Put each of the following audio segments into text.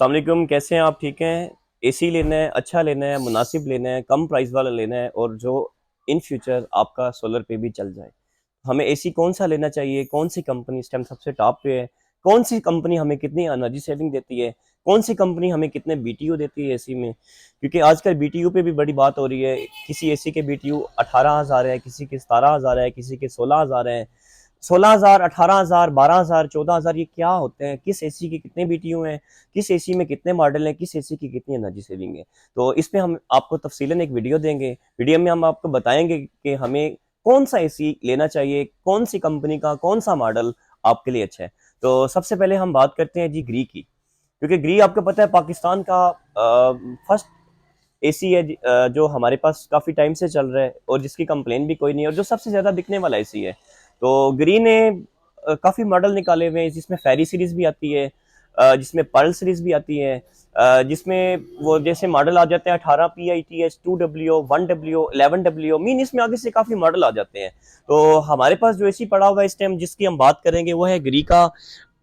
अस्सलाम वालेकुम, कैसे हैं आप? ठीक हैं? एसी लेना है, अच्छा लेना है, मुनासिब लेना है, कम प्राइस वाला लेना है और जो इन फ्यूचर आपका सोलर पे भी चल जाए। हमें एसी कौन सा लेना चाहिए? कौन सी कंपनी इस टाइम सबसे टॉप पे है? कौन सी कंपनी हमें कितनी एनर्जी सेविंग देती है? कौन सी कंपनी हमें कितने बीटीयू देती है एसी में? क्योंकि आजकल बीटीयू पे भी बड़ी बात हो रही है। किसी एसी के बीटीयू 18,000 है, किसी के 17,000 है, किसी के 16,000 है। 16,000, 18,000, 12,000, 14,000 ये क्या होते हैं? किस एसी के कितने बीटीयू हैं? किस एसी में कितने मॉडल हैं? किस एसी की कितनी एनर्जी सेविंग है? तो इस पे हम आपको तफसीलन एक वीडियो देंगे। वीडियो में हम आपको बताएंगे कि हमें कौन सा एसी लेना चाहिए, कौन सी कंपनी का कौन सा मॉडल आपके लिए अच्छा है। तो सबसे पहले हम बात करते हैं जी ग्री की, क्योंकि ग्री आपको पता है पाकिस्तान का फर्स्ट एसी है जो हमारे पास काफ़ी टाइम से चल रहा है और जिसकी कंप्लेन भी कोई नहीं है और जो सबसे ज़्यादा बिकने वाला एसी है। तो ग्री ने काफ़ी मॉडल निकाले हुए हैं, जिसमें फेरी सीरीज भी आती है, जिसमें पर्ल सीरीज भी आती है, जिसमें वो जैसे मॉडल आ जाते हैं 18 PITH, 2W, 1W, 11W, mean इसमें आगे से काफ़ी मॉडल आ जाते हैं। तो हमारे पास जो एसी पड़ा हुआ है इस टाइम जिसकी हम बात करेंगे वो है ग्री का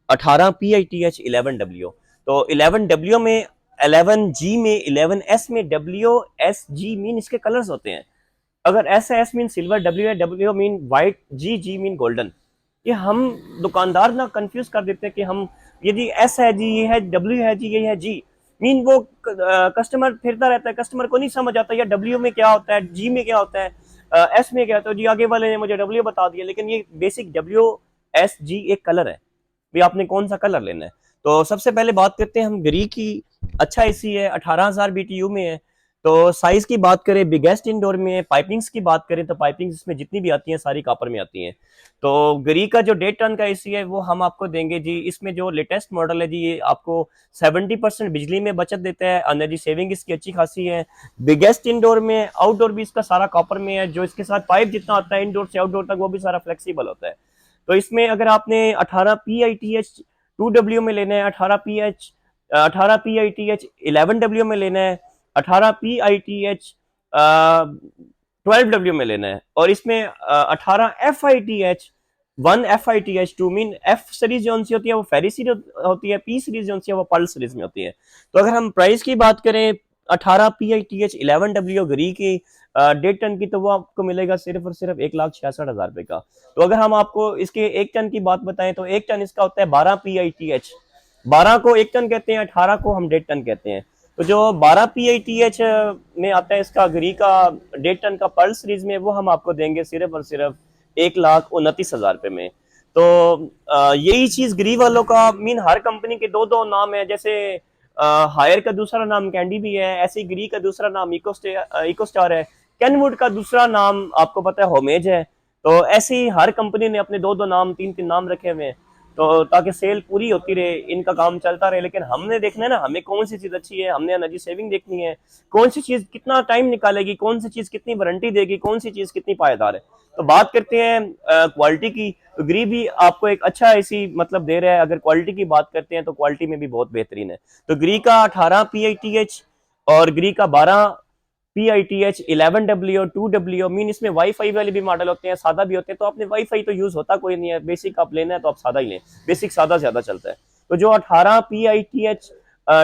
18 PITH 11W। तो 11W में 11G में 11S में WSG मीन इसके कलर्स होते हैं। अगर एस है एस मीन सिल्वर, डब्ल्यू है डब्ल्यू मीन वाइट, जी जी मीन गोल्डन। ये हम दुकानदार ना कंफ्यूज कर देते हैं कि हम यदि एस है जी ये है, डब्ल्यू है जी ये है, जी मीन वो कस्टमर फिरता रहता है, कस्टमर को नहीं समझ आता यार डब्ल्यू में क्या होता है, जी में क्या होता है, एस में क्या होता है। जी आगे वाले ने मुझे डब्ल्यू बता दिया, लेकिन ये बेसिक WSG एक कलर है। भी आपने कौन सा कलर लेना है। तो सबसे पहले बात करते हैं हम ग्री की। अच्छा एसी है, 18,000 BTU में है। तो साइज की बात करें बिगेस्ट इंडोर में है। पाइपिंग्स की बात करें तो पाइपिंग्स इसमें जितनी भी आती हैं सारी कॉपर में आती हैं। तो ग्री का जो 1.5 टन का एसी है वो हम आपको देंगे जी। इसमें जो लेटेस्ट मॉडल है जी ये आपको 70% बिजली में बचत देता है, एनर्जी सेविंग इसकी अच्छी खासी है। बिगेस्ट इंडोर में, आउटडोर भी इसका सारा कॉपर में है। जो इसके साथ पाइप जितना आता है इंडोर से आउटडोर तक वो भी सारा फ्लेक्सिबल होता है। तो इसमें अगर आपने 18 PITH 2W में लेना है, 18 PITH 11W में लेना है, 18 PITH 12W में लेना है, और इसमें 18 FITH 1 FITH 2 mean F series जो सी होती है वो फेरी सीरीज होती है, पी सीरीज जो सी है वो पर्ल सीरीज में होती है। तो अगर हम प्राइस की बात करें 18 PITH 11W ग्री की 1.5 टन की, तो वो आपको मिलेगा सिर्फ और सिर्फ 1,66,000 रुपए का। तो अगर हम आपको इसके 1 टन की बात बताएं तो 1 टन इसका होता है 12 PITH। 12 को 1 टन कहते हैं, 18 को हम 1.5 टन कहते हैं। तो जो 12 PITH में आता है इसका ग्री का 1.5 टन का पर्ल सीरीज में, वो हम आपको देंगे सिर्फ और सिर्फ 1,29,000 रुपए में। तो यही चीज ग्री वालों का मीन, हर कंपनी के दो दो नाम है। जैसे हायर का दूसरा नाम कैंडी भी है, ऐसे ही ग्री का दूसरा नाम इको स्टार है। कैनवुड का दूसरा नाम आपको पता है होमेज है। तो ऐसे ही हर कंपनी ने अपने दो दो नाम, तीन तीन नाम रखे हुए हैं, तो ताकि सेल पूरी होती रहे, इनका काम चलता रहे। लेकिन हमने देखना है ना हमें कौन सी चीज अच्छी है, हमने एनर्जी सेविंग देखनी है, कौन सी चीज कितना टाइम निकालेगी, कौन सी चीज कितनी वारंटी देगी, कौन सी चीज कितनी पायदार है। तो बात करते हैं क्वालिटी की। तो ग्री भी आपको एक अच्छा ऐसी मतलब दे रहा है। अगर क्वालिटी की बात करते हैं तो क्वालिटी में भी बहुत बेहतरीन है। तो ग्री का 18 PITH और ग्री का 12 PITH 11W 2W मीन इसमें वाईफाई वाले भी मॉडल होते हैं, सादा भी होते हैं। तो आपने वाईफाई तो यूज होता कोई नहीं है, बेसिक आप लेना है तो आप सादा ही लें, बेसिक सादा ज्यादा चलता है। तो जो 18 PITH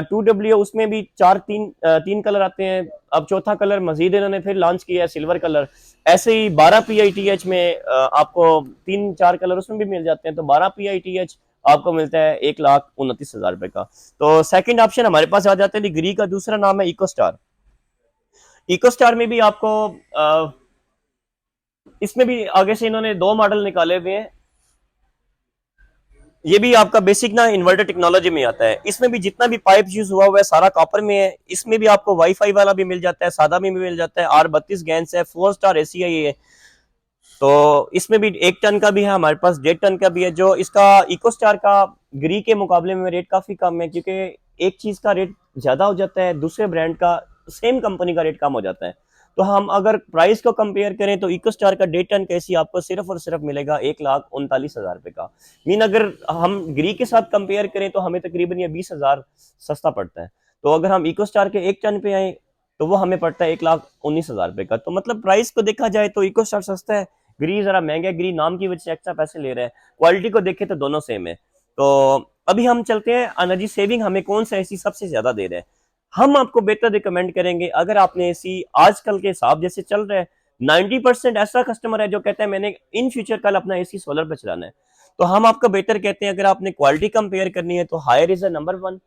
2W उसमें भी तीन कलर आते हैं। अब चौथा कलर मजीद इन्होंने फिर लॉन्च किया है, सिल्वर कलर। ऐसे ही 12 PITH में आपको तीन चार कलर उसमें भी मिल जाते हैं। तो 12 PITH आपको मिलता है 1,29,000 रुपए का। तो सेकंड ऑप्शन हमारे पास आ जाते हैं ग्री का दूसरा नाम है इको स्टार। इको स्टार में भी आपको इसमें भी आगे से इन्होंने दो मॉडल निकाले हुए हैं। ये भी आपका बेसिक ना इन्वर्टर टेक्नोलॉजी में आता है। इसमें भी जितना भी पाइप यूज हुआ है सारा कॉपर में है। इसमें भी आपको वाईफाई वाला भी मिल जाता है, सादा में भी मिल जाता है। R32 गैस है, 4 स्टार एसी है ये। तो इसमें भी 1 टन का भी है हमारे पास, 1.5 टन का भी है। जो इसका इको स्टार का ग्री के मुकाबले में रेट काफी कम है, क्योंकि एक चीज का रेट ज्यादा हो जाता है, दूसरे ब्रांड का सेम कंपनी का रेट कम हो जाता है। तो हम अगर प्राइस को कंपेयर करें तो इको स्टार का 1.5 टन का एसी आपको सिर्फ और सिर्फ मिलेगा 1,39,000 रुपए का। मीन अगर हम ग्री के साथ कंपेयर करें तो हमें तकरीबन ये 20,000 सस्ता पड़ता है। तो अगर हम इको स्टार के 1 टन पे आए तो वो हमें पड़ता है 1,19,000 रुपए का। तो मतलब प्राइस को देखा जाए तो इको स्टार सस्ता है, ग्री जरा महंगा है। ग्री नाम की वजह से एक्स्ट्रा पैसे ले रहा है। क्वालिटी को देखे तो दोनों सेम है। तो अभी हम चलते हैं एनर्जी सेविंग हमें कौन सा एसी सबसे ज्यादा दे रहा है। हम आपको बेहतर रिकमेंड करेंगे अगर आपने एसी आजकल के हिसाब जैसे चल रहा है, 90% ऐसा कस्टमर है जो कहता है मैंने इन फ्यूचर कल अपना एसी सोलर पे चलाना है, तो हम आपको बेहतर कहते हैं अगर आपने क्वालिटी कंपेयर करनी है तो Haier is the number one.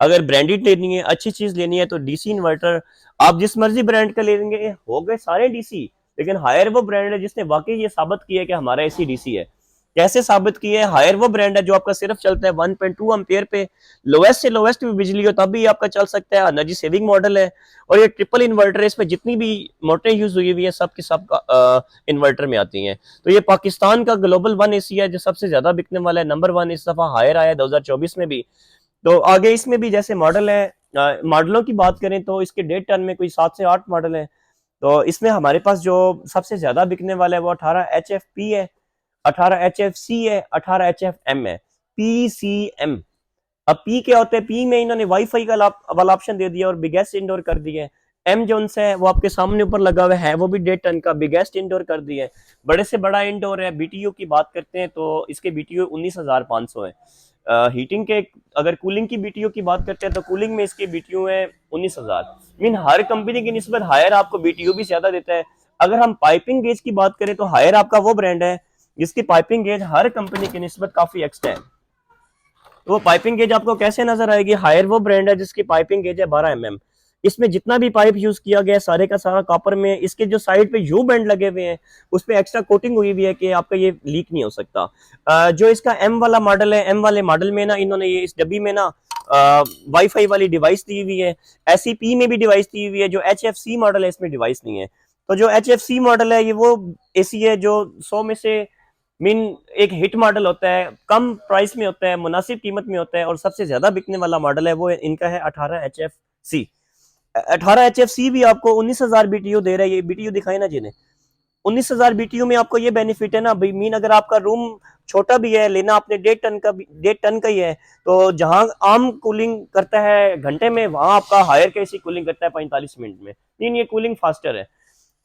अगर ब्रांडेड लेनी है, अच्छी चीज लेनी है, तो डीसी इन्वर्टर आप जिस मर्जी ब्रांड का लेंगे हो गए सारे डीसी, लेकिन हायर वो ब्रांड है जिसने वाकई ये साबित किया है कि हमारा एसी डीसी है। कैसे साबित किया है? हायर वो ब्रांड है जो आपका सिर्फ चलता है 1.2 एम्पियर पे, लोएस्ट से लोएस्ट भी बिजली हो तब भी आपका चल सकता है, एनर्जी सेविंग मॉडल है, और ये ट्रिपल इन्वर्टर है, इसमें जितनी भी मोटरें यूज हुई हुई है सब की सब इन्वर्टर में आती हैं। तो ये पाकिस्तान का ग्लोबल वन एसी है जो सबसे ज्यादा बिकने वाला है, नंबर वन इस दफा हायर आया 2024 में भी। तो आगे इसमें भी जैसे मॉडल है, मॉडलों की बात करें तो इसके 1.5 टन में कोई 7 से 8 मॉडल है। तो इसमें हमारे पास जो सबसे ज्यादा बिकने वाला है वो 18 HFP है, 18 HFC है, 18 HFM है, PCM। अब पी क्या होता है? पी में इन्होंने वाईफाई का वाला ऑप्शन दे दिया और बिगेस्ट इंडोर कर दिया है। एम जो है वो आपके सामने ऊपर लगा हुआ है, वो भी 1.5 टन का बिगेस्ट इंडोर कर दिया है, बड़े से बड़ा इंडोर है। बीटीयू की बात करते हैं तो इसके बीटीयू 19,500 है। हीटिंग के अगर कूलिंग की बीटीयू की बात करते हैं तो कूलिंग में इसके बीटीयू है 19,000। मीन हर कंपनी की निस्बत हायर आपको बीटीयू भी ज्यादा देता है। अगर हम पाइपिंग गेज की बात करें तो हायर आपका वो ब्रांड है जिसकी पाइपिंग गेज हर कंपनी की निस्बत काफी एक्स्ट्रा है। तो वो पाइपिंग गेज आपको कैसे नजर आएगी? हायर वो ब्रांड है जिसकी पाइपिंग गेज है 12 mm। इसमें जितना भी पाइप यूज किया गया है सारे का सारा कॉपर में, इसके जो साइड पे यू बैंड लगे हुए हैं उस पे एक्स्ट्रा कोटिंग हुई हुई है कि आपका ये लीक नहीं हो सकता। जो इसका एम वाला मॉडल है, एम वाले मॉडल में ना इन्होंने ये इस डब्बी में ना वाईफाई वाली डिवाइस दी हुई है, ऐसी पी में भी डिवाइस दी हुई है। जो HFC मॉडल है इसमें डिवाइस नहीं है। तो जो HFC मॉडल है ये वो एसी है जो 100 में से मीन एक हिट मॉडल होता है, कम प्राइस में होता है, मुनासिब कीमत में होता है, और सबसे ज्यादा बिकने वाला मॉडल है वो इनका है 18 HFC। 18 HFC भी आपको 19,000 बीटीयू दे रहा है। ये बीटीयू दिखाए ना जिन्हें, 19,000 बीटीयू में आपको ये बेनिफिट है ना भाई। मीन अगर आपका रूम छोटा भी है, लेना आपने 1.5 टन का ही है, तो जहां आम कूलिंग करता है घंटे में वहां आपका हायर कैसी कूलिंग करता है 45 मिनट में। मीन ये कूलिंग फास्टर है।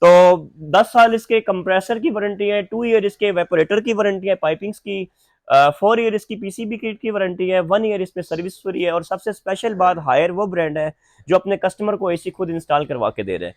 तो 10 साल इसके कंप्रेसर की वारंटी है, 2 ईयर इसके वेपोरेटर की वारंटी है, पाइपिंग्स की 4 ईयर इसकी पीसीबी किट की वारंटी है, 1 ईयर इसमें सर्विस फ्री है। और सबसे स्पेशल बात, हायर वो ब्रांड है जो अपने कस्टमर को एसी खुद इंस्टॉल करवा के दे रहे हैं।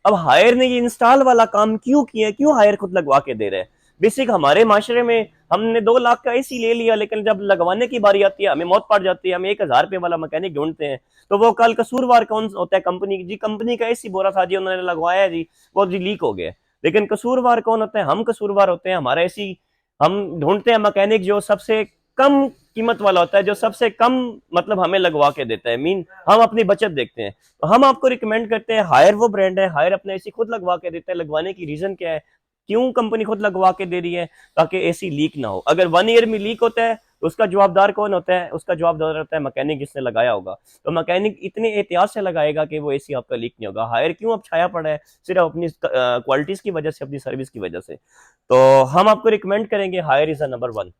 अब हायर ने ये इंस्टॉल वाला काम क्यों किया है? क्यों हायर खुद लगवा के दे रहे हैं? बेसिक हमारे माशरे में हमने 2 लाख का एसी ले लिया, लेकिन जब लगवाने की बारी आती है हमें मौत पड़ जाती है, हम 1,000 रुपए वाला मैकेनिक ढूंढते हैं। तो वो कल कसूरवार कौन होता है? कंपनी की। जी कंपनी का एसी बोरा था जी, उन्होंने लगवाया जी, वो जी लीक हो गया। लेकिन कसूरवार कौन होता है? हम कसूरवार होते हैं। हमारा एसी हम ढूंढते हैं मैकेनिक जो सबसे कम कीमत वाला होता है, जो सबसे कम मतलब हमें लगवा के देता है। मीन हम अपनी बचत देखते हैं। तो हम आपको रिकमेंड करते हैं, हायर वो ब्रांड है, हायर अपना एसी खुद लगवा के देता है। लगवाने की रीजन क्या है? क्यों कंपनी खुद लगवा के दे रही है? ताकि एसी लीक ना हो। अगर 1 ईयर में लीक होता है तो उसका जवाबदार कौन होता है? उसका जवाबदार होता है मैकेनिक जिसने लगाया होगा। तो मैकेनिक इतने एहतियात से लगाएगा कि वो एसी आपका लीक नहीं होगा। हायर क्यों अब छाया पड़ा है? सिर्फ अपनी क्वालिटीज की वजह से, अपनी सर्विस की वजह से। तो हम आपको रिकमेंड करेंगे, Haier is a number one.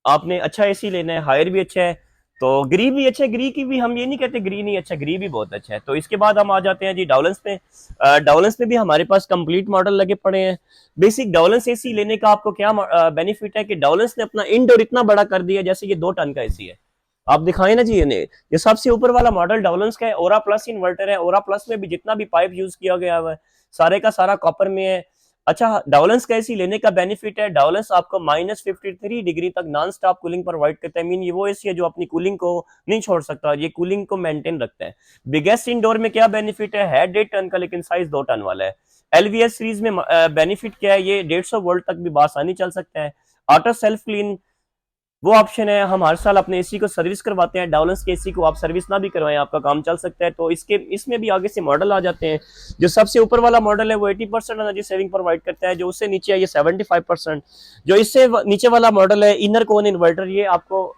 आपने अच्छा एसी लेना है, हायर भी अच्छा है, तो ग्री भी अच्छा है। ग्री की भी हम ये नहीं कहते ग्री नहीं अच्छा, ग्री भी बहुत अच्छा है। तो इसके बाद हम आ जाते हैं जी डाउलेंस पे। डाउलेंस पे भी हमारे पास कंप्लीट मॉडल लगे पड़े हैं। बेसिक डाउलेंस एसी लेने का आपको क्या बेनिफिट है कि डाउलेंस ने अपना इंडोर इतना बड़ा कर दिया, जैसे ये 2 टन का एसी है। आप दिखाए ना जी, ये सबसे ऊपर वाला मॉडल डाउलेंस का है, ओरा प्लस इन्वर्टर है। ओरा प्लस में भी जितना भी पाइप यूज किया गया हुआ है सारे का सारा कॉपर में है। अच्छा, डाउलेंस का एसी लेने का बेनिफिट है, डाउलेंस आपको -53 डिग्री तक नॉन स्टॉप कूलिंग प्रोवाइड करता है। मीन ये वो एसी है जो अपनी कूलिंग को नहीं छोड़ सकता, ये कूलिंग को मेंटेन रखता है। बिगेस्ट इंडोर में क्या बेनिफिट है 1.5 टन का, लेकिन साइज 2 टन वाला है। एलवीएस सीरीज में बेनिफिट क्या है? ये 150 वोल्ट तक भी बासानी चल सकता है। ऑटो सेल्फ क्लीन वो ऑप्शन है। हम हर साल अपने एसी को सर्विस करवाते हैं। डाउलेंस के एसी को आप सर्विस ना भी करवाएं आपका काम चल सकता है। तो इसमें भी आगे से मॉडल आ जाते हैं। जो सबसे ऊपर वाला मॉडल है वो 80% एनर्जी सेविंग प्रोवाइड करता है। जो उससे नीचे है ये 75%। जो इससे नीचे वाला मॉडल है इनर कोन इन्वर्टर, ये आपको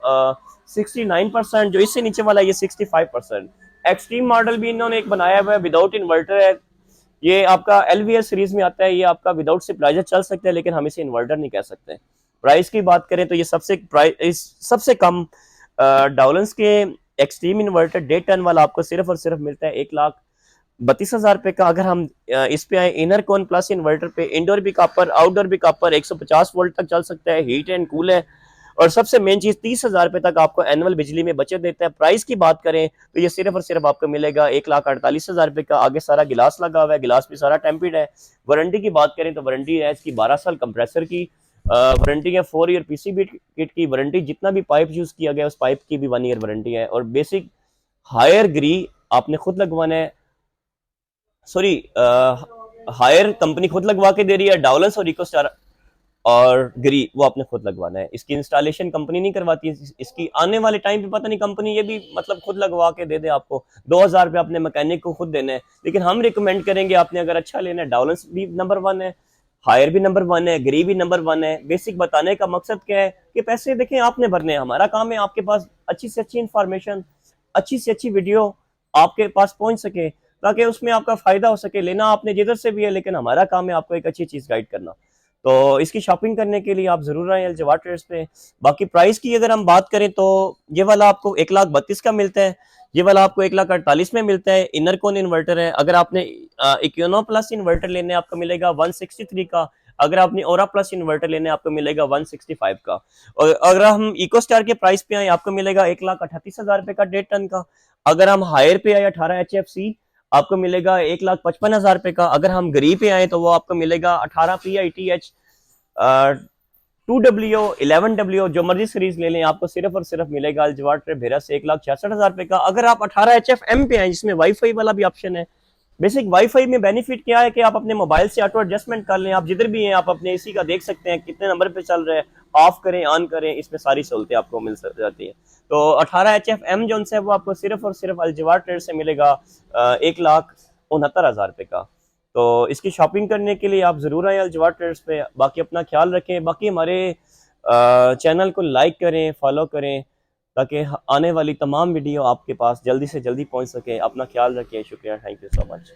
69%। जो इससे नीचे वाला ये 65%। एक्सट्रीम मॉडल भी इन्होंने एक बनाया हुआ है, विदाउट इन्वर्टर है। ये आपका एलवीएस सीरीज में आता है। ये आपका विदाउट स्टेबलाइजर चल सकता है, लेकिन हम इसे इन्वर्टर नहीं कह सकते। प्राइस की बात करें तो ये सबसे कम डाउलेंस के एक्सट्रीम इन्वर्टर 1.5 टन वाला आपको सिर्फ और सिर्फ मिलता है 1,32,000 रुपए का। अगर हम इस पे आए इनर कॉन प्लस इन्वर्टर पे, इंडोर भी कॉपर, आउटडोर भी कॉपर, 150 वोल्ट तक चल सकता है, हीट एंड कूल है। और सबसे मेन चीज 30,000 रुपए तक आपको एनुअल बिजली में बचत देता है। प्राइस की बात करें तो ये सिर्फ और सिर्फ आपको मिलेगा 1,48,000 रुपए का। आगे सारा गिलास लगा हुआ है, गिलास भी सारा टेम्पर्ड है। वारंटी की बात करें तो वारंटी है इसकी 12 साल कंप्रेसर की वारंटी है, 4 ईयर पीसीबी किट की वारंटी, जितना भी पाइप यूज किया गया उस पाइप की भी 1 ईयर वारंटी है। और बेसिक हायर ग्री आपने खुद लगवाना है, सॉरी हायर कंपनी खुद लगवा के दे रही है, डावलस और इकोस्टार और ग्री वो आपने खुद लगवाना है। इसकी इंस्टॉलेशन कंपनी नहीं करवाती है, इसकी आने वाले टाइम पे पता नहीं कंपनी ये भी मतलब खुद लगवा के दे दे आपको। 2,000 रुपये अपने मैकेनिक को खुद देना है। लेकिन हम रिकमेंड करेंगे आपने अगर अच्छा लेना है, डावलेंस भी नंबर 1 है, हायर भी नंबर 1 है, ग्री भी नंबर 1 है। बेसिक बताने का मकसद क्या है कि पैसे देखें आपने भरने हैं, हमारा काम है आपके पास अच्छी से अच्छी इंफॉर्मेशन, अच्छी से अच्छी वीडियो आपके पास पहुंच सके, ताकि उसमें आपका फायदा हो सके। लेना आपने जिधर से भी है, लेकिन हमारा काम है आपको एक अच्छी चीज गाइड करना। तो इसकी शॉपिंग करने के लिए आप जरूर आए अलजवार ट्रेड्स पे। बाकी प्राइस की अगर हम बात करें तो ये वाला आपको 1,32,000 का मिलता है, ये वाला आपको 1,48,000 में मिलता है। इनर कोन इन्वर्टर है। अगर आपने इक्विनो प्लस इन्वर्टर लेने आपको मिलेगा 163 का। अगर आपने ओरा प्लस इन्वर्टर लेने आपको मिलेगा 165 का। और अगर हम इको स्टार के प्राइस पे आए आपको मिलेगा 1,38,000 रुपए का 1.5 टन का। अगर हम हायर पे आए 18 HFC आपको मिलेगा 1,55,000 रुपए का। अगर हम गरीब पे आए तो वो आपको मिलेगा 18 PITH 2W 11W जो मर्जी सीरीज ले लें, आपको सिर्फ और सिर्फ मिलेगा अलजवार ट्रे भेरा से 1,66,000 रुपए का। अगर आप 18 HFM पे आए जिसमें वाईफाई वाला भी ऑप्शन है। बेसिक वाईफाई में बेनिफिट क्या है कि आप अपने मोबाइल से ऑटो एडजस्टमेंट कर लें, आप जिधर भी हैं आप अपने एसी का देख सकते हैं कितने नंबर पे चल रहे हैं, ऑफ करें ऑन करें, इसमें सारी सहूलतें आपको मिल जाती है। तो 18 HFM जो है वो आपको सिर्फ और सिर्फ अलजवार ट्रेड से मिलेगा 1,69,000 रुपए का। तो इसकी शॉपिंग करने के लिए आप जरूर आए अलजवार ट्रेड्स पे। बाकी अपना ख्याल रखें, बाकी हमारे चैनल को लाइक करें, फॉलो करें, ताकि आने वाली तमाम वीडियो आपके पास जल्दी से जल्दी पहुंच सके। अपना ख्याल रखें। शुक्रिया, थैंक यू सो मच।